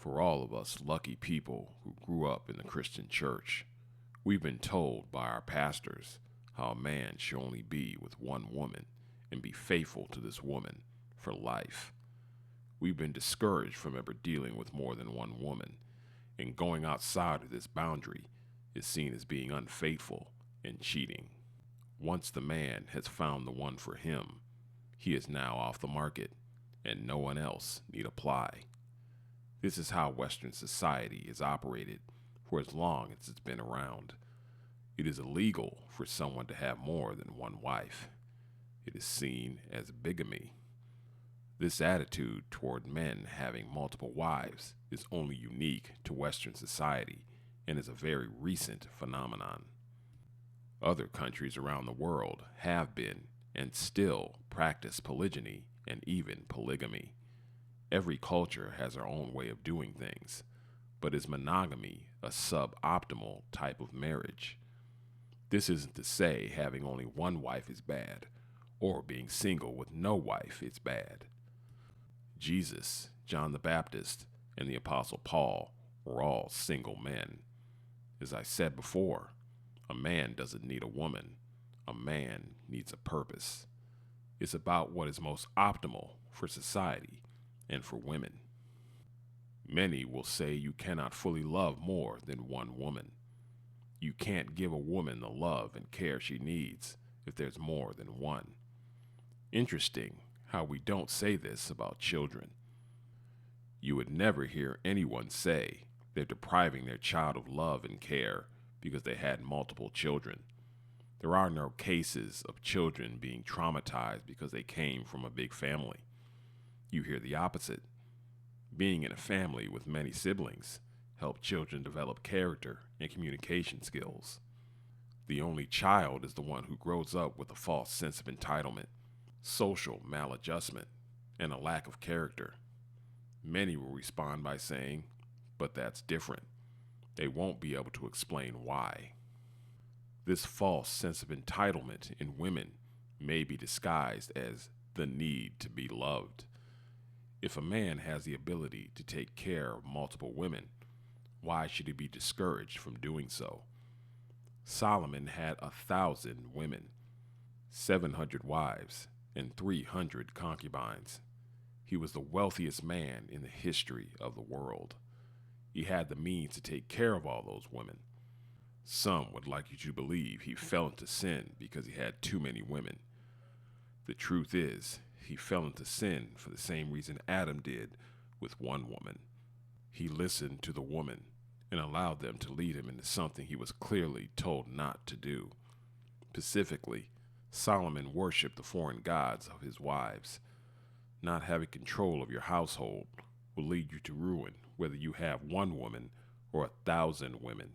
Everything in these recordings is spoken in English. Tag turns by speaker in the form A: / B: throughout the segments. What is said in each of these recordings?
A: For all of us lucky people who grew up in the Christian church, we've been told by our pastors how a man should only be with one woman and be faithful to this woman for life. We've been discouraged from ever dealing with more than one woman, and going outside of this boundary is seen as being unfaithful and cheating. Once the man has found the one for him, he is now off the market, and no one else need apply. This is how Western society is operated for as long as it's been around. It is illegal for someone to have more than one wife. It is seen as bigamy. This attitude toward men having multiple wives is only unique to Western society and is a very recent phenomenon. Other countries around the world have been and still practice polygyny and even polygamy. Every culture has their own way of doing things, but is monogamy a suboptimal type of marriage? This isn't to say having only one wife is bad, or being single with no wife is bad. Jesus, John the Baptist, and the Apostle Paul were all single men. As I said before, a man doesn't need a woman. A man needs a purpose. It's about what is most optimal for society and for women. Many will say you cannot fully love more than one woman. You can't give a woman the love and care she needs if there's more than one. Interesting how we don't say this about children. You would never hear anyone say they're depriving their child of love and care because they had multiple children. There are no cases of children being traumatized because they came from a big family. You hear the opposite. Being in a family with many siblings help children develop character and communication skills. The only child is the one who grows up with a false sense of entitlement, social maladjustment, and a lack of character. Many will respond by saying, "But that's different." They won't be able to explain why. This false sense of entitlement in women may be disguised as the need to be loved. If a man has the ability to take care of multiple women, why should he be discouraged from doing so? Solomon had 1,000 women, 700 wives, and 300 concubines. He was the wealthiest man in the history of the world. He had the means to take care of all those women. Some would like you to believe he fell into sin because he had too many women. The truth is, he fell into sin for the same reason Adam did with one woman. He listened to the woman and allowed them to lead him into something he was clearly told not to do. Specifically, Solomon worshiped the foreign gods of his wives. Not having control of your household will lead you to ruin whether you have one woman or 1,000 women.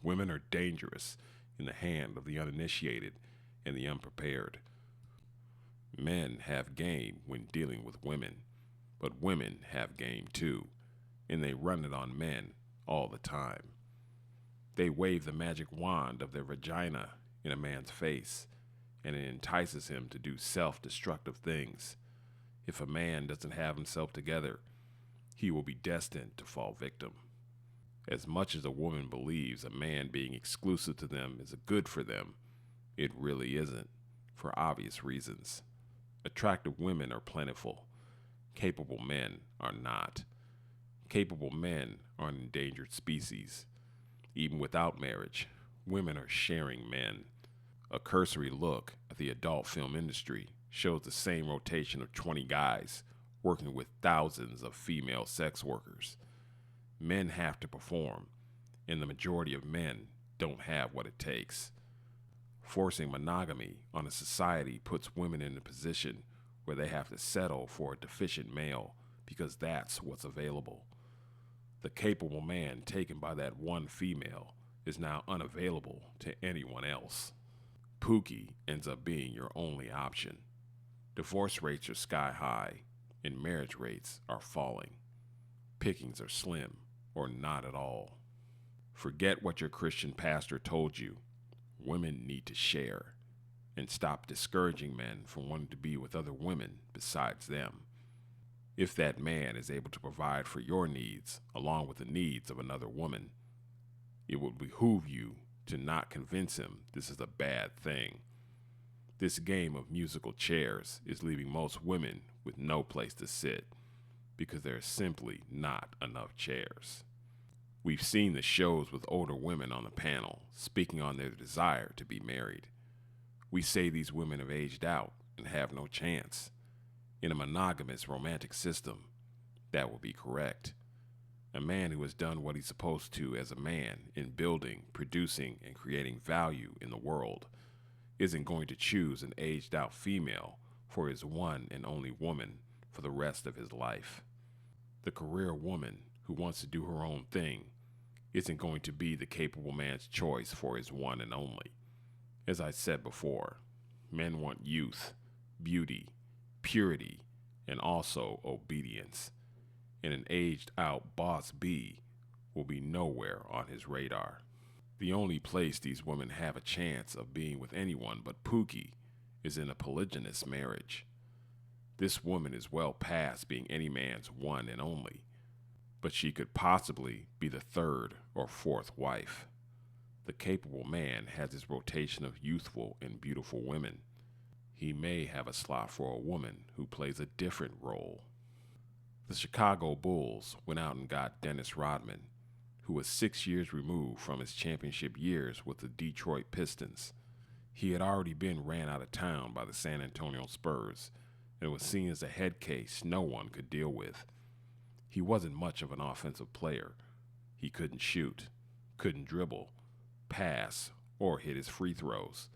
A: Women are dangerous in the hand of the uninitiated and the unprepared. Men have game when dealing with women, but women have game too, and they run it on men all the time. They wave the magic wand of their vagina in a man's face, and it entices him to do self-destructive things. If a man doesn't have himself together, he will be destined to fall victim. As much as a woman believes a man being exclusive to them is good for them, it really isn't, for obvious reasons. Attractive women are plentiful. Capable men are not. Capable men are an endangered species. Even without marriage, women are sharing men. A cursory look at the adult film industry shows the same rotation of 20 guys working with thousands of female sex workers. Men have to perform, and the majority of men don't have what it takes. Forcing monogamy on a society puts women in a position where they have to settle for a deficient male because that's what's available. The capable man taken by that one female is now unavailable to anyone else. Pookie ends up being your only option. Divorce rates are sky high, and marriage rates are falling. Pickings are slim, or not at all. Forget what your Christian pastor told you. Women need to share, and stop discouraging men from wanting to be with other women besides them. If that man is able to provide for your needs along with the needs of another woman, it would behoove you to not convince him this is a bad thing. This game of musical chairs is leaving most women with no place to sit because there are simply not enough chairs. We've seen the shows with older women on the panel speaking on their desire to be married. We say these women have aged out and have no chance. In a monogamous romantic system, that would be correct. A man who has done what he's supposed to as a man in building, producing, and creating value in the world isn't going to choose an aged out female for his one and only woman for the rest of his life. The career woman who wants to do her own thing isn't going to be the capable man's choice for his one and only. As I said before, men want youth, beauty, purity, and also obedience. And an aged out boss bee will be nowhere on his radar. The only place these women have a chance of being with anyone but Pookie is in a polygynous marriage. This woman is well past being any man's one and only, but she could possibly be the third or fourth wife. The capable man has his rotation of youthful and beautiful women. He may have a slot for a woman who plays a different role. The Chicago Bulls went out and got Dennis Rodman, who was 6 years removed from his championship years with the Detroit Pistons. He had already been ran out of town by the San Antonio Spurs and was seen as a head case no one could deal with. He wasn't much of an offensive player. He couldn't shoot, couldn't dribble, pass, or hit his free throws.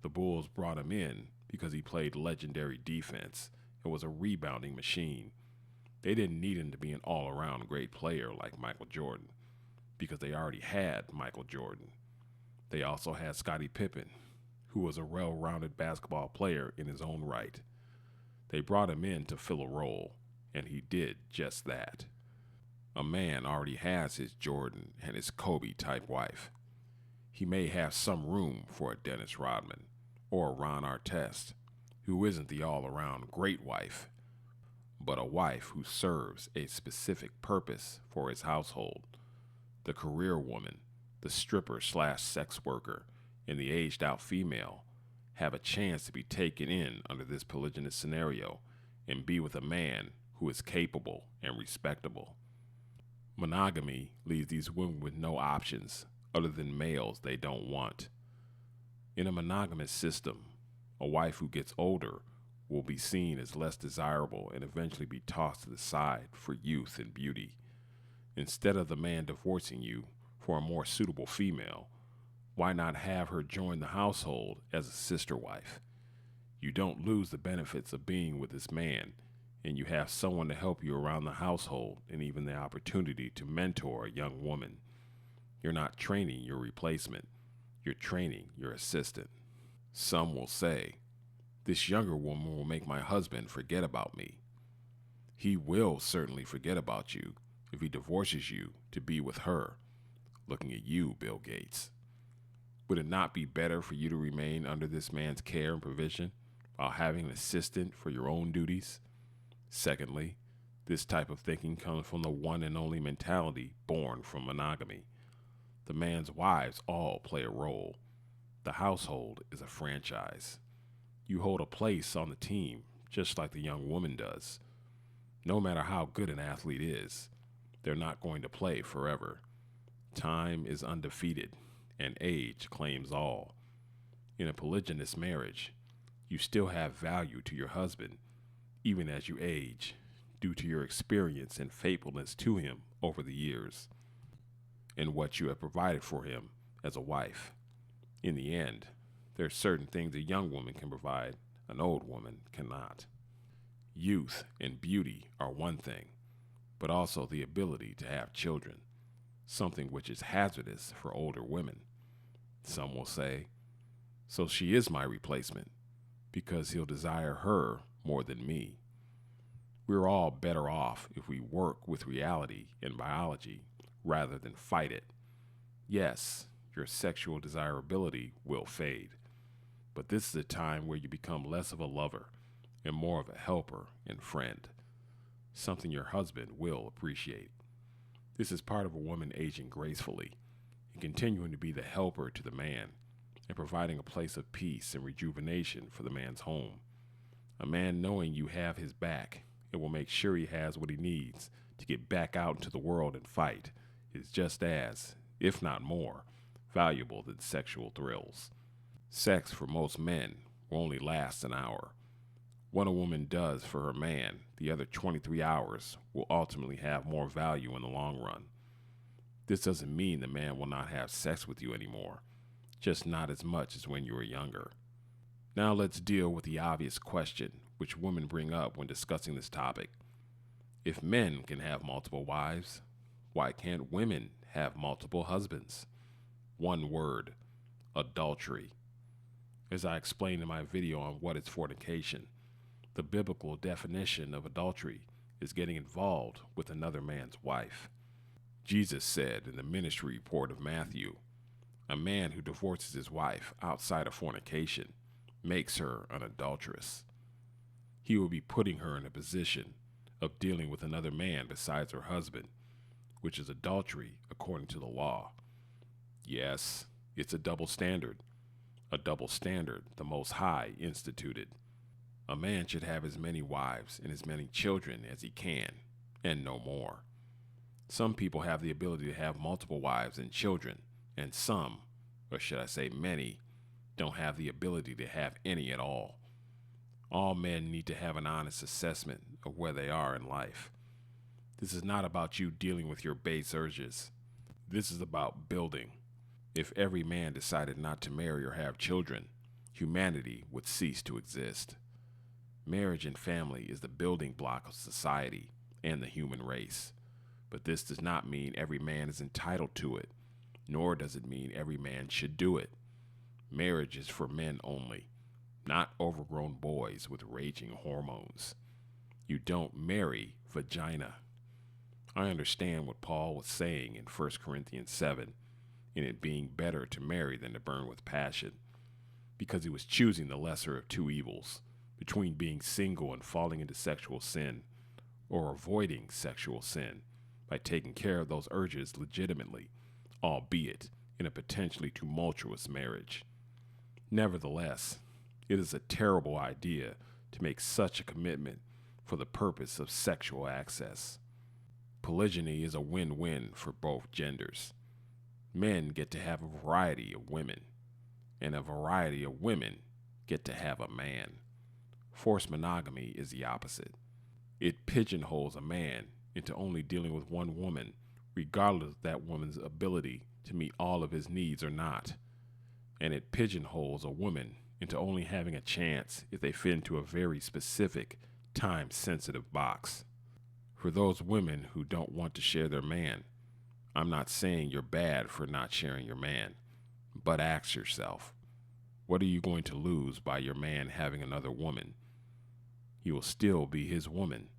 A: The Bulls brought him in because he played legendary defense and was a rebounding machine. They didn't need him to be an all-around great player like Michael Jordan because they already had Michael Jordan. They also had Scottie Pippen, who was a well-rounded basketball player in his own right. They brought him in to fill a role, and he did just that. A man already has his Jordan and his Kobe type wife. He may have some room for a Dennis Rodman or a Ron Artest, who isn't the all-around great wife, but a wife who serves a specific purpose for his household. The career woman, the stripper/sex worker, and the aged-out female have a chance to be taken in under this polygynous scenario and be with a man who is capable and respectable. Monogamy leaves these women with no options other than males they don't want. In a monogamous system, a wife who gets older will be seen as less desirable and eventually be tossed to the side for youth and beauty. Instead of the man divorcing you for a more suitable female, why not have her join the household as a sister wife? You don't lose the benefits of being with this man, and you have someone to help you around the household and even the opportunity to mentor a young woman. You're not training your replacement, you're training your assistant. Some will say, this younger woman will make my husband forget about me. He will certainly forget about you if he divorces you to be with her. Looking at you, Bill Gates. Would it not be better for you to remain under this man's care and provision while having an assistant for your own duties? Secondly, this type of thinking comes from the one and only mentality born from monogamy. The man's wives all play a role. The household is a franchise. You hold a place on the team just like the young woman does. No matter how good an athlete is, they're not going to play forever. Time is undefeated, and age claims all. In a polygynous marriage, you still have value to your husband, even as you age, due to your experience and faithfulness to him over the years, and what you have provided for him as a wife. In the end, there are certain things a young woman can provide an old woman cannot. Youth and beauty are one thing, but also the ability to have children, something which is hazardous for older women. Some will say, so she is my replacement, because he'll desire her more than me. We're all better off if we work with reality and biology rather than fight it. Yes, your sexual desirability will fade, but this is a time where you become less of a lover and more of a helper and friend. something your husband will appreciate. This is part of a woman aging gracefully and continuing to be the helper to the man and providing a place of peace and rejuvenation for the man's home. A man knowing you have his back and will make sure he has what he needs to get back out into the world and fight is just as, if not more, valuable than sexual thrills. Sex for most men will only last an hour. What a woman does for her man, the other 23 hours, will ultimately have more value in the long run. This doesn't mean the man will not have sex with you anymore, just not as much as when you were younger. Now let's deal with the obvious question which women bring up when discussing this topic. If men can have multiple wives, why can't women have multiple husbands? One word: adultery. As I explained in my video on what is fornication, the biblical definition of adultery is getting involved with another man's wife. Jesus said in the ministry report of Matthew, a man who divorces his wife outside of fornication makes her an adulteress. He will be putting her in a position of dealing with another man besides her husband, which is adultery according to the law. Yes, it's a double standard the Most High instituted. A man should have as many wives and as many children as he can, and no more. Some people have the ability to have multiple wives and children, and some, or should I say many, don't have the ability to have any at all. All men need to have an honest assessment of where they are in life. This is not about you dealing with your base urges. This is about building. If every man decided not to marry or have children, humanity would cease to exist. Marriage and family is the building block of society and the human race. But this does not mean every man is entitled to it, nor does it mean every man should do it. Marriage is for men only, not overgrown boys with raging hormones. You don't marry vagina. I understand what Paul was saying in 1 Corinthians 7, in it being better to marry than to burn with passion, because he was choosing the lesser of two evils, between being single and falling into sexual sin, or avoiding sexual sin by taking care of those urges legitimately, albeit in a potentially tumultuous marriage. Nevertheless, it is a terrible idea to make such a commitment for the purpose of sexual access. Polygyny is a win-win for both genders. Men get to have a variety of women, and a variety of women get to have a man. Forced monogamy is the opposite. It pigeonholes a man into only dealing with one woman, regardless of that woman's ability to meet all of his needs or not. And it pigeonholes a woman into only having a chance if they fit into a very specific, time-sensitive box. For those women who don't want to share their man, I'm not saying you're bad for not sharing your man, but ask yourself, what are you going to lose by your man having another woman? You will still be his woman,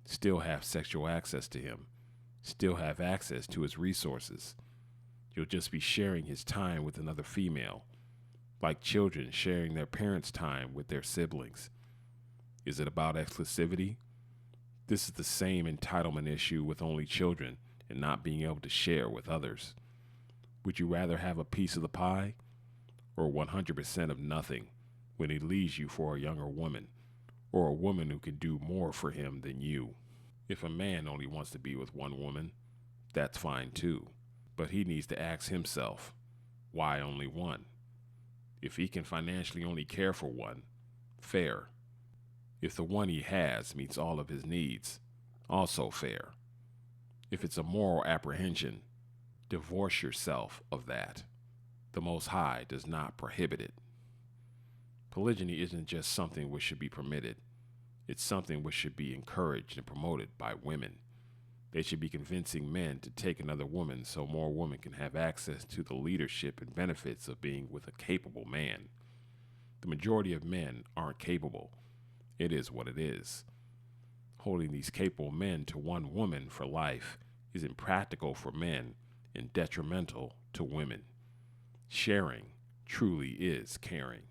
A: still have sexual access to him, still have access to his resources. You'll just be sharing his time with another female, like children sharing their parents' time with their siblings. Is it about exclusivity? This is the same entitlement issue with only children and not being able to share with others. Would you rather have a piece of the pie or 100% of nothing when he leaves you for a younger woman or a woman who can do more for him than you? If a man only wants to be with one woman, that's fine too, but he needs to ask himself, why only one? If he can financially only care for one, fair. If the one he has meets all of his needs, also fair. If it's a moral apprehension, divorce yourself of that. The Most High does not prohibit it. Polygyny isn't just something which should be permitted. It's something which should be encouraged and promoted by women. They should be convincing men to take another woman so more women can have access to the leadership and benefits of being with a capable man. The majority of men aren't capable. It is what it is. Holding these capable men to one woman for life is impractical for men and detrimental to women. Sharing truly is caring.